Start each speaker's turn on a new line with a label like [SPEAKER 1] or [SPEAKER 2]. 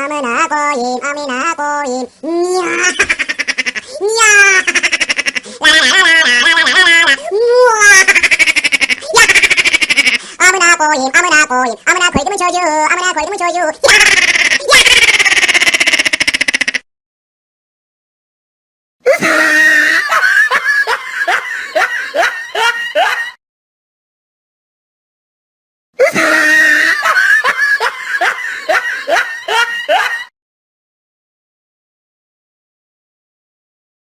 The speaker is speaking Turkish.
[SPEAKER 1] amına koyayım, amına koyayım. Ya. Ya. La la la la la la la la la. Ya. Amına koyayım, amına koyayım. Amına koyduğumun çocuğu, amına koyduğumun çocuğu. Ya.